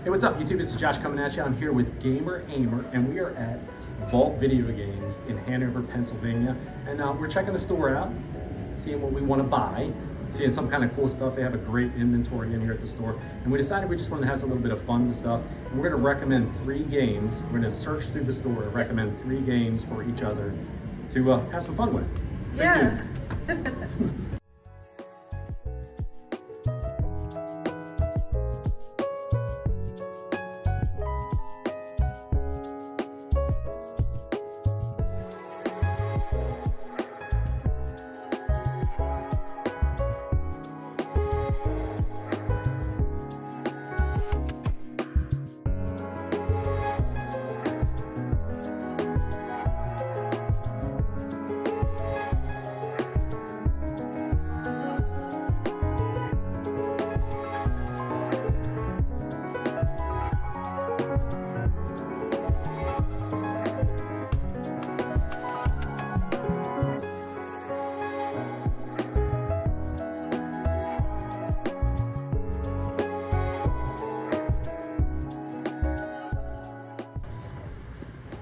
Hey, what's up, YouTube? This is Josh coming at you. I'm here with Gamer Ahmer, and we are at Vault Video Games in Hanover, Pennsylvania. And we're checking the store out, seeing what we want to buy, seeing some kind of cool stuff. They have a great inventory in here at the store. And we decided we just wanted to have a little bit of fun with stuff. And we're going to recommend 3 games. We're going to search through the store and recommend 3 games for each other to have some fun with. Stay tuned.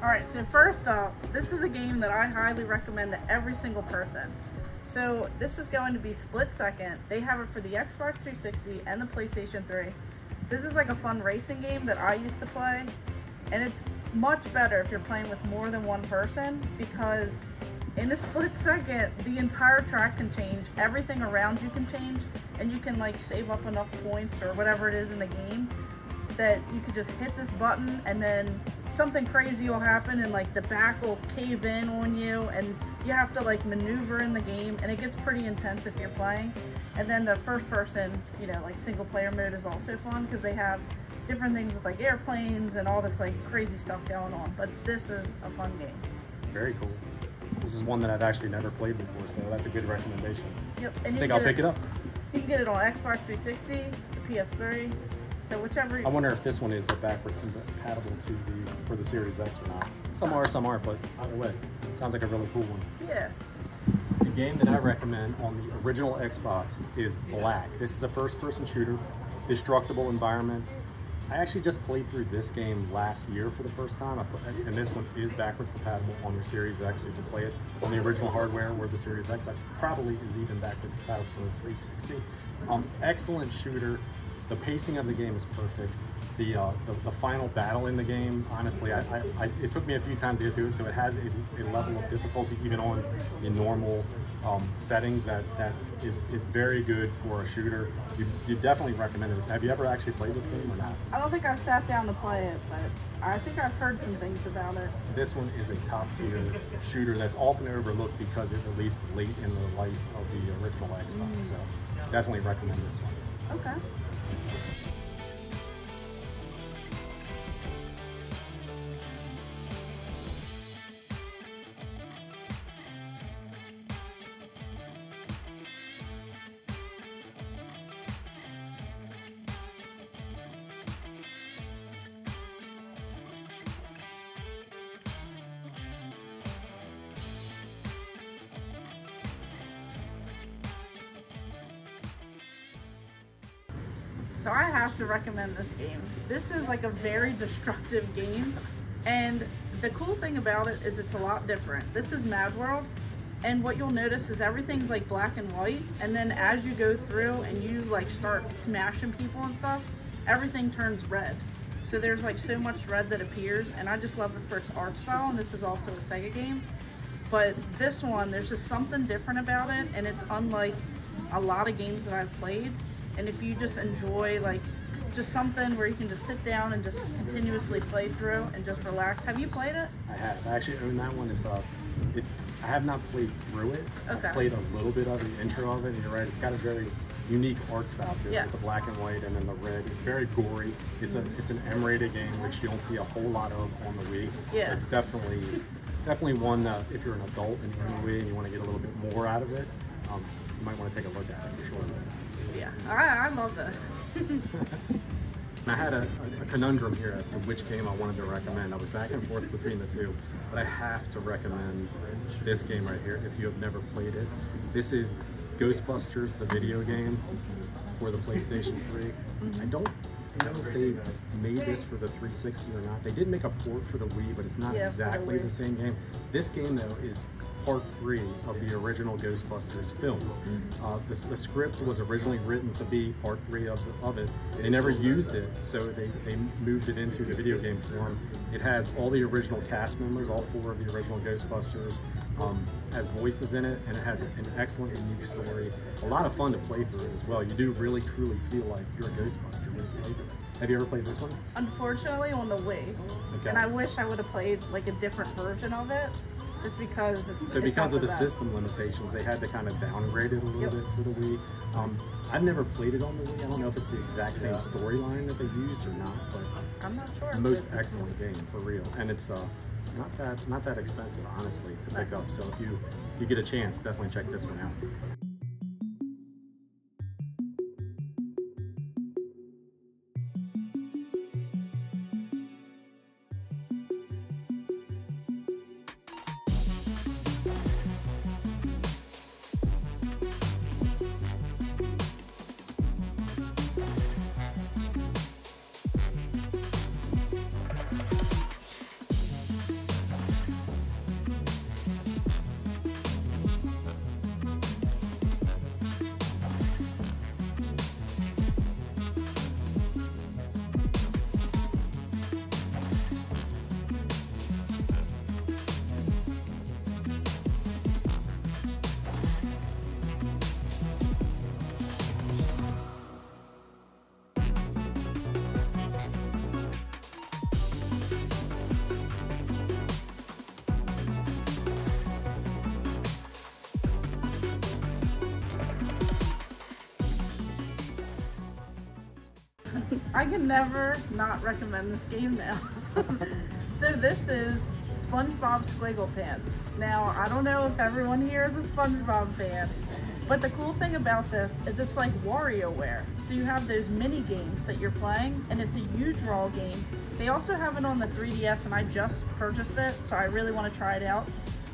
Alright, so first up, this is a game that I highly recommend to every single person. So this is going to be Split Second. They have it for the Xbox 360 and the PlayStation 3. This is like a fun racing game that I used to play, and it's much better if you're playing with more than one person, because in a split second, the entire track can change, everything around you can change, and you can like save up enough points or whatever it is in the game that you could just hit this button and then something crazy will happen and like the back will cave in on you and you have to like maneuver in the game, and it gets pretty intense if you're playing. And then the first person, you know, like single player mode is also fun because they have different things with like airplanes and all this like crazy stuff going on. But this is a fun game. Very cool. This is one that I've actually never played before, so that's a good recommendation. Yep. And I think I'll pick it up. You can get it on Xbox 360, the PS3. So whichever. I wonder if this one is backwards compatible for the Series X or not. Some are, some aren't, but either way, sounds like a really cool one. Yeah. The game that I recommend on the original Xbox is Black. This is a first-person shooter, destructible environments. I actually just played through this game last year for the first time, and this one is backwards compatible on your Series X. So you can play it on the original hardware or the Series X. That probably is even backwards compatible for the 360. Excellent shooter. The pacing of the game is perfect. The final battle in the game, honestly, it took me a few times to get through it, so it has a level of difficulty even on the normal settings that is very good for a shooter. You definitely recommend it. Have you ever actually played this game or not? I don't think I've sat down to play it, but I think I've heard some things about it. This one is a top-tier shooter that's often overlooked because it released late in the life of the original Xbox, so definitely recommend this one. Okay. So I have to recommend this game. This is like a very destructive game, and the cool thing about it is it's a lot different. This is Mad World, and what you'll notice is everything's like black and white, and then as you go through and you like start smashing people and stuff, everything turns red. So there's like so much red that appears, and I just love it for its art style, and this is also a Sega game. But this one, there's just something different about it, and it's unlike a lot of games that I've played. And if you just enjoy like just something where you can just sit down and just continuously play through and just relax. Have you played it? I have. I actually own that one. I have not played through it. Okay. I played a little bit of the intro of it, and you're right, it's got a very unique art style to it, yes, with the black and white and then the red. It's very gory. It's an M-rated game, which you don't see a whole lot of on the Wii. Yeah. It's definitely one that if you're an adult and you're on the Wii and you want to get a little bit more out of it, you might want to take a look at it for sure. Yeah, I love that. I had a conundrum here as to which game I wanted to recommend. I was back and forth between the two, but I have to recommend this game right here if you have never played it. This is Ghostbusters, the video game for the PlayStation 3. I don't know if they made this for the 360 or not. They did make a port for the Wii, but it's not exactly the same game. This game, though, is part 3 of the original Ghostbusters films. The script was originally written to be part 3 of it. They never used it, so they moved it into the video game form. It has all the original cast members, all 4 of the original Ghostbusters, has voices in it, and it has an excellent, unique story. A lot of fun to play through it as well. You do really, truly feel like you're a Ghostbuster when you play through it. Have you ever played this one? Unfortunately, on the Wii. Okay. And I wish I would have played like a different version of it. Just because because of the system limitations, they had to kind of downgrade it a little bit for the Wii. I've never played it on the Wii. I don't know if it's the exact same storyline that they used or not, but I'm not sure. The most excellent game for real, and it's not that expensive, honestly, to pick up. So if you get a chance, definitely check this one out. I can never not recommend this game now. So this is SpongeBob SquigglePants. Now, I don't know if everyone here is a SpongeBob fan, but the cool thing about this is it's like WarioWare. So you have those mini games that you're playing, and it's a U-Draw game. They also have it on the 3DS, and I just purchased it, so I really want to try it out.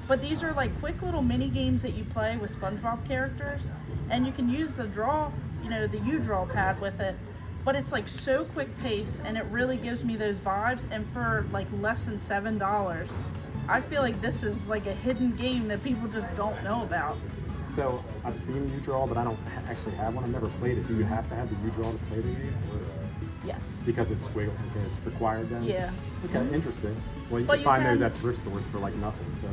But these are like quick little mini games that you play with SpongeBob characters, and you can use the draw, the U-Draw pad with it. But it's like so quick pace, and it really gives me those vibes. And for like less than $7, I feel like this is like a hidden game that people just don't know about. So I've seen U-Draw, but I don't actually have one. I've never played it. Do you have to have the U-Draw to play the game? Or, yes. Because it's squiggle, it's required then? Yeah. Okay, interesting. Well, you can find those at thrift stores for like nothing. So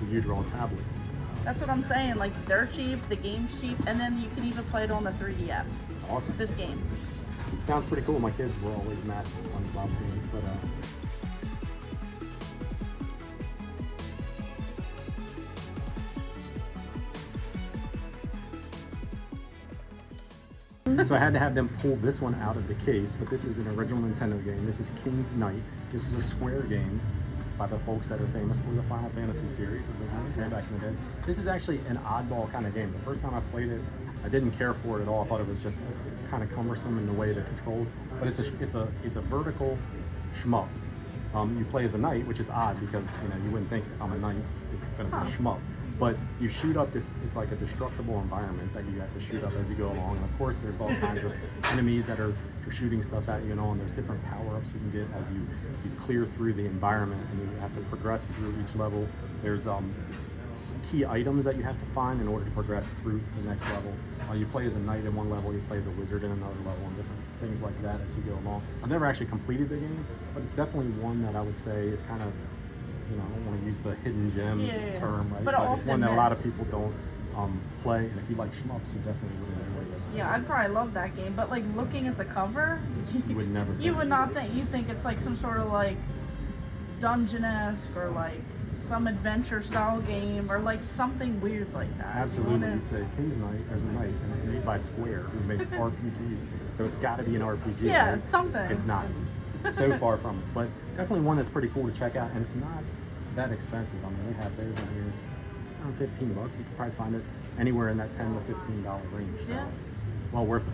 the U-Draw tablets. That's what I'm saying. Like they're cheap, the game's cheap, and then you can even play it on the 3DS. Awesome. This game. Sounds pretty cool. My kids were always massive SpongeBob fans, but so I had to have them pull this one out of the case, but this is an original Nintendo game. This is King's Knight. This is a Square game by the folks that are famous for the Final Fantasy series back in the day. This is actually an oddball kind of game. The first time I played it, I didn't care for it at all. I thought it was just kind of cumbersome in the way that controlled. But it's a vertical shmup. You play as a knight, which is odd because you wouldn't think I'm a knight if it's going to be a shmup. But you shoot up this. It's like a destructible environment that you have to shoot up as you go along. And of course, there's all kinds of enemies that are shooting stuff at you, and there's different power-ups you can get as you clear through the environment, and you have to progress through each level. There's key items that you have to find in order to progress through to the next level. You play as a knight in one level, you play as a wizard in another level, and different things like that as you go along. I've never actually completed the game, but it's definitely one that I would say is kind of, I don't want to use the hidden gems term, right? But it's one that a lot of people don't play, and if you like shmups, you definitely would enjoy this. Yeah, I'd probably love that game, but like looking at the cover, you would never. You would not think. You think it's like some sort of like dungeon-esque or like some adventure style game or like something weird like that. Absolutely, you'd say King's Knight, there's a knight, and it's made by Square, who makes RPGs, so it's got to be an RPG. Yeah, right? it's something. It's not. So far from it, but definitely one that's pretty cool to check out, and it's not that expensive. I mean, they have theirs on here around $15. You can probably find it anywhere in that $10 to $15 range. So, well worth it.